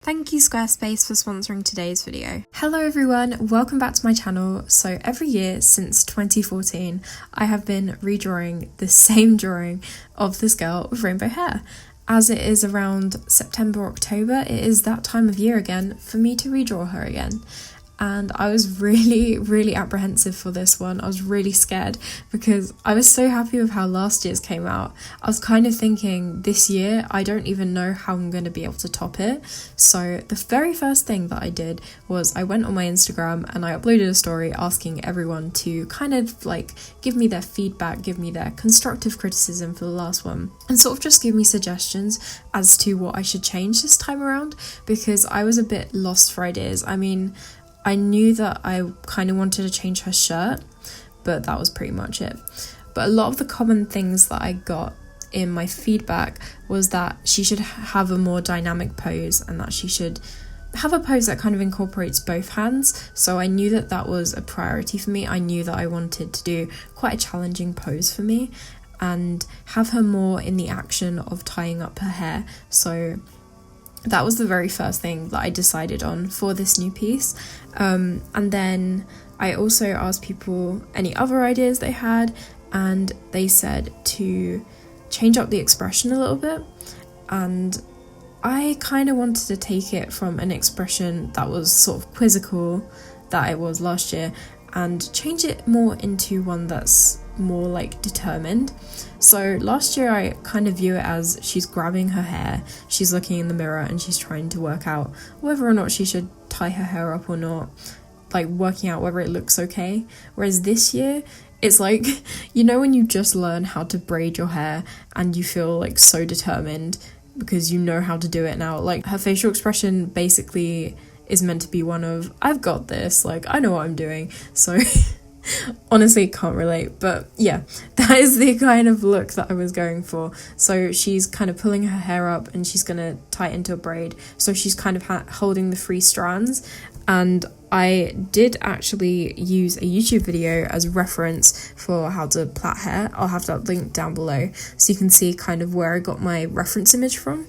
Thank you Squarespace for sponsoring today's video. Hello everyone, welcome back to my channel. So every year since 2014, I have been redrawing the same drawing of this girl with rainbow hair. As it is around September, October, it is that time of year again for me to redraw her again. And I was really apprehensive for this one. I was really scared because I was so happy with how last year's came out. I was kind of thinking this year, I don't even know how I'm going to be able to top it. So the very first thing that I did was I went on my Instagram and I uploaded a story asking everyone to kind of like give me their feedback, give me their constructive criticism for the last one, and sort of just give me suggestions as to what I should change this time around, because I was a bit lost for ideas. I mean, I knew that I kind of wanted to change her shirt, but that was pretty much it. But a lot of the common things that I got in my feedback was that she should have a more dynamic pose and that she should have a pose that kind of incorporates both hands. So I knew that that was a priority for me. I knew that I wanted to do quite a challenging pose for me and have her more in the action of tying up her hair. So that was the very first thing that I decided on for this new piece. And then I also asked people any other ideas they had, and they said to change up the expression a little bit. And I kind of wanted to take it from an expression that was sort of quizzical that it was last year and change it more into one that's more like determined. So last year I kind of view it as she's grabbing her hair, she's looking in the mirror and she's trying to work out whether or not she should tie her hair up or not, like working out whether it looks okay. Whereas this year it's like, you know, when you just learn how to braid your hair and you feel like so determined because you know how to do it now. Like her facial expression basically is meant to be one of, I've got this, like I know what I'm doing. So honestly can't relate, but yeah, that is the kind of look that I was going for. So she's kind of pulling her hair up and she's gonna tie it into a braid, so she's kind of holding the three strands. And I did actually use a YouTube video as reference for how to plait hair. I'll have that linked down below so you can see kind of where I got my reference image from.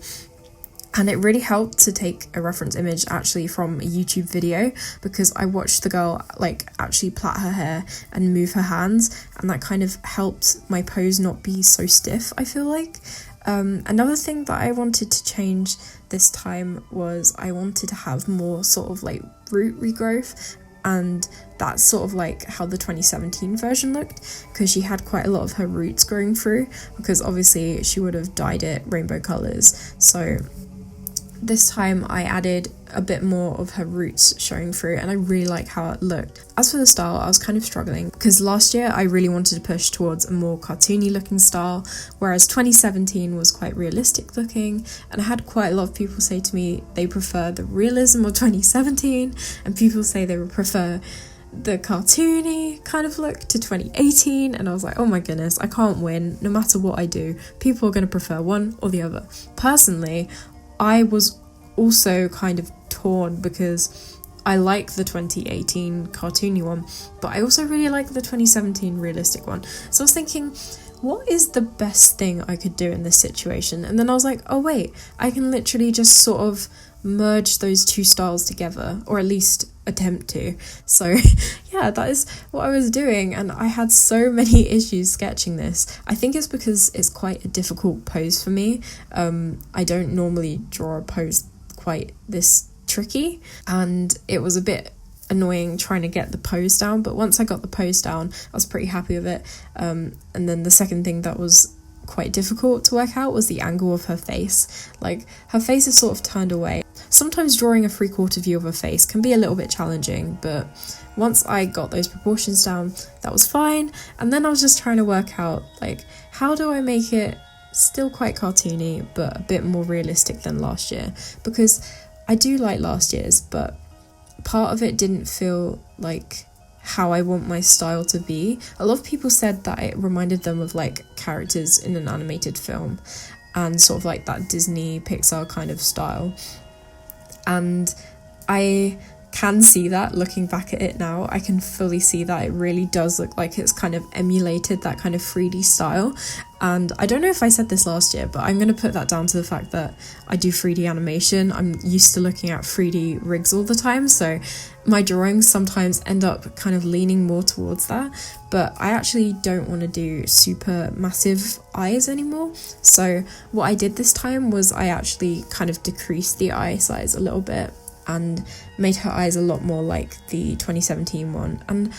And it really helped to take a reference image actually from a YouTube video, because I watched the girl like actually plait her hair and move her hands, and that kind of helped my pose not be so stiff, I feel like. Another thing that I wanted to change this time was I wanted to have more sort of like root regrowth, and that's sort of like how the 2017 version looked, because she had quite a lot of her roots growing through, because obviously she would have dyed it rainbow colours. So this time I added a bit more of her roots showing through, and I really like how it looked. As for the style, I was kind of struggling because last year I really wanted to push towards a more cartoony looking style, whereas 2017 was quite realistic looking, and I had quite a lot of people say to me they prefer the realism of 2017, and people say they would prefer the cartoony kind of look to 2018, and I was like, oh my goodness, I can't win. No matter what I do, people are going to prefer one or the other. Personally, I was also kind of torn because I like the 2018 cartoony one, but I also really like the 2017 realistic one. So I was thinking, what is the best thing I could do in this situation? And then I was like, oh wait, I can literally just sort of merge those two styles together, or at least attempt to. So yeah, that is what I was doing, and I had so many issues sketching this. I think it's because it's quite a difficult pose for me. I don't normally draw a pose quite this tricky, and it was a bit annoying trying to get the pose down, but once I got the pose down I was pretty happy with it. And then the second thing that was quite difficult to work out was the angle of her face. Like her face is sort of turned away. Sometimes drawing a 3/4 view of her face can be a little bit challenging, but once I got those proportions down, that was fine. And then I was just trying to work out, like, how do I make it still quite cartoony but a bit more realistic than last year, because I do like last year's, but part of it didn't feel like how I want my style to be. A lot of people said that it reminded them of like characters in an animated film and sort of like that Disney Pixar kind of style, and I can see that looking back at it now. I can fully see that it really does look like it's kind of emulated that kind of 3D style. And I don't know if I said this last year, but I'm going to put that down to the fact that I do 3D animation. I'm used to looking at 3D rigs all the time, so my drawings sometimes end up kind of leaning more towards that. But I actually don't want to do super massive eyes anymore. So what I did this time was I actually kind of decreased the eye size a little bit and made her eyes a lot more like the 2017 one. And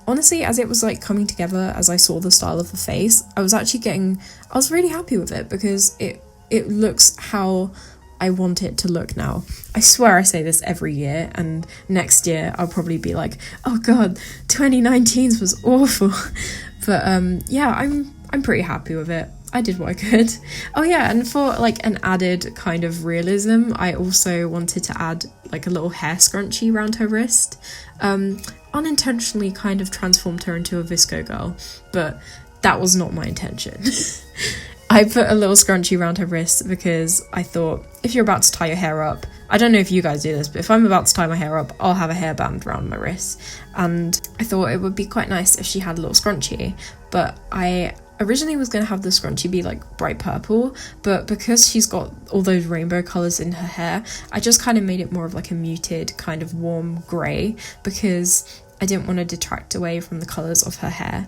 honestly, as it was like coming together, as I saw the style of the face, I was really happy with it, because it looks how I want it to look now. I swear I say this every year, and next year I'll probably be like, oh god, 2019's was awful. But yeah, I'm pretty happy with it. I did what I could. Oh yeah, and for like an added kind of realism, I also wanted to add like a little hair scrunchie around her wrist. Unintentionally kind of transformed her into a visco girl, but that was not my intention. I put a little scrunchie around her wrist because I thought, if you're about to tie your hair up, I don't know if you guys do this, but if I'm about to tie my hair up, I'll have a hairband around my wrist. And I thought it would be quite nice if she had a little scrunchie, but I originally was going to have the scrunchie be like bright purple, but because she's got all those rainbow colours in her hair, I just kind of made it more of like a muted kind of warm grey, because I didn't want to detract away from the colours of her hair.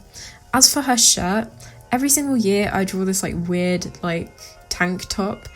As for her shirt, every single year I draw this like weird like tank top.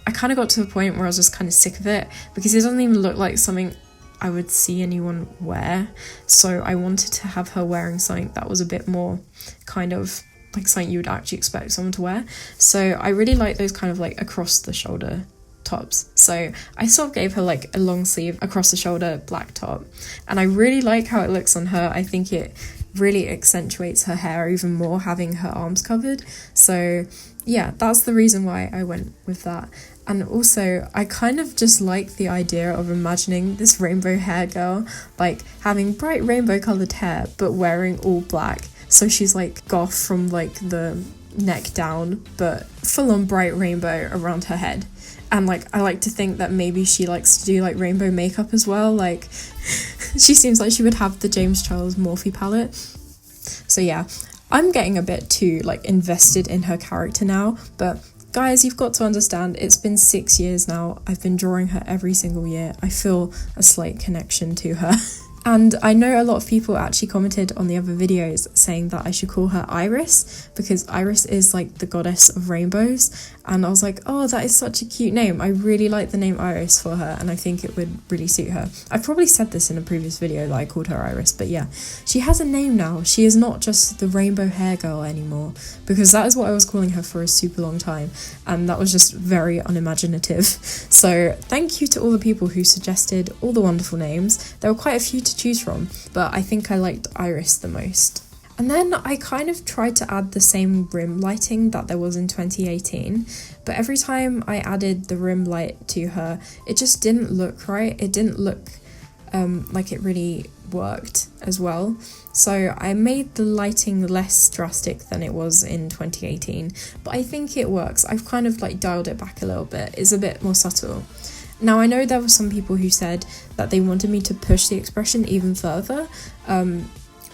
I kind of got to the point where I was just kind of sick of it, because it doesn't even look like something I would see anyone wear. So I wanted to have her wearing something that was a bit more kind of like something you would actually expect someone to wear. So I really like those kind of like across the shoulder tops. So I sort of gave her like a long sleeve across the shoulder black top, and I really like how it looks on her. I think it really accentuates her hair even more having her arms covered. So yeah, that's the reason why I went with that. And also I kind of just like the idea of imagining this rainbow hair girl like having bright rainbow coloured hair but wearing all black. So she's like goth from like the neck down, but full on bright rainbow around her head. And like I like to think that maybe she likes to do like rainbow makeup as well. Like she seems like she would have the James Charles Morphe palette. So yeah, I'm getting a bit too like invested in her character now, but guys, you've got to understand, it's been 6 years now. I've been drawing her every single year. I feel a slight connection to her. And I know a lot of people actually commented on the other videos saying that I should call her Iris, because Iris is like the goddess of rainbows. And I was like, oh, that is such a cute name. I really like the name Iris for her, and I think it would really suit her. I've probably said this in a previous video that I called her Iris, but yeah, she has a name now. She is not just the rainbow hair girl anymore, because that is what I was calling her for a super long time, and that was just very unimaginative. So thank you to all the people who suggested all the wonderful names. There were quite a few to choose from, but I think I liked Iris the most. And then I kind of tried to add the same rim lighting that there was in 2018, but every time I added the rim light to her, it just didn't look right. It didn't look like it really worked as well. So I made the lighting less drastic than it was in 2018, but I think it works. I've kind of like dialed it back a little bit. It's a bit more subtle. Now, I know there were some people who said that they wanted me to push the expression even further,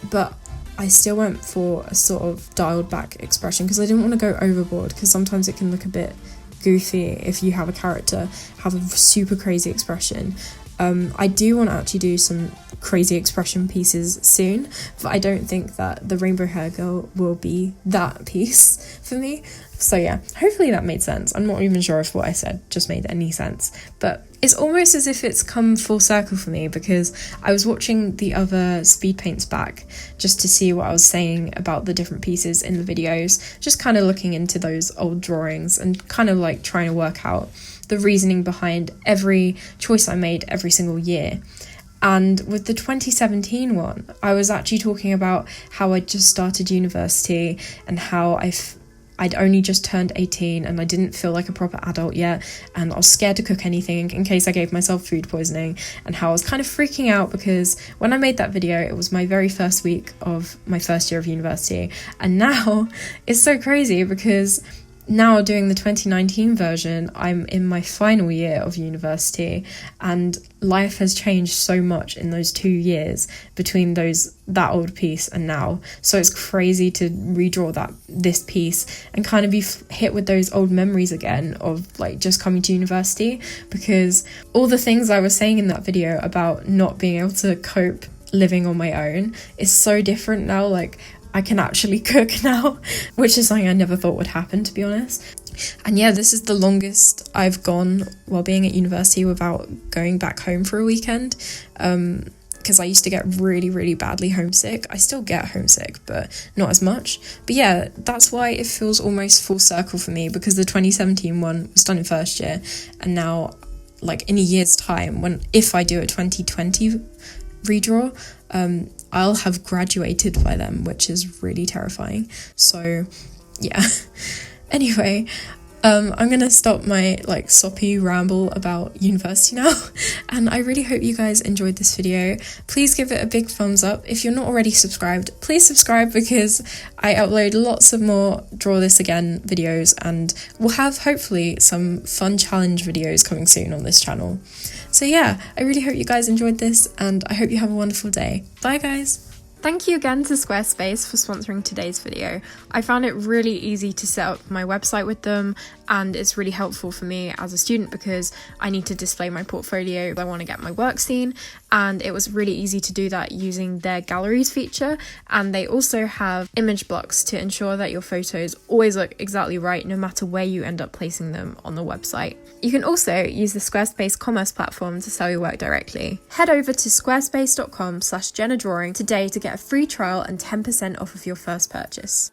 but I still went for a sort of dialed back expression because I didn't want to go overboard, because sometimes it can look a bit goofy if you have a character have a super crazy expression. I do want to actually do some crazy expression pieces soon, but I don't think that the Rainbow Hair Girl will be that piece for me. So yeah, hopefully that made sense. I'm not even sure if what I said just made any sense, but it's almost as if it's come full circle for me, because I was watching the other speed paints back just to see what I was saying about the different pieces in the videos, just kind of looking into those old drawings and kind of like trying to work out the reasoning behind every choice I made every single year. And with the 2017 one, I was actually talking about how I just started university and how I'd only just turned 18 and I didn't feel like a proper adult yet, and I was scared to cook anything in case I gave myself food poisoning, and how I was kind of freaking out because when I made that video it was my very first week of my first year of university. And now it's so crazy because now doing the 2019 version, I'm in my final year of university, and life has changed so much in those 2 years between that old piece and now. So it's crazy to redraw this piece and kind of be hit with those old memories again of like just coming to university, because all the things I was saying in that video about not being able to cope living on my own is so different now. Like, I can actually cook now, which is something I never thought would happen, to be honest. And yeah, this is the longest I've gone while being at university without going back home for a weekend, because I used to get really, really badly homesick. I still get homesick, but not as much. But yeah, that's why it feels almost full circle for me, because the 2017 one was done in first year, and now, like, in a year's time, if I do a 2020 redraw, I'll have graduated by then, which is really terrifying. So yeah. Anyway, I'm gonna stop my like soppy ramble about university now, and I really hope you guys enjoyed this video. Please give it a big thumbs up. If you're not already subscribed, please subscribe, because I upload lots of more Draw This Again videos, and we'll have hopefully some fun challenge videos coming soon on this channel. So yeah, I really hope you guys enjoyed this, and I hope you have a wonderful day. Bye guys! Thank you again to Squarespace for sponsoring today's video. I found it really easy to set up my website with them, and it's really helpful for me as a student because I need to display my portfolio. I want to get my work seen, and it was really easy to do that using their galleries feature. And they also have image blocks to ensure that your photos always look exactly right no matter where you end up placing them on the website. You can also use the Squarespace commerce platform to sell your work directly. Head over to squarespace.com/JennaDrawing today to get a free trial and 10% off of your first purchase.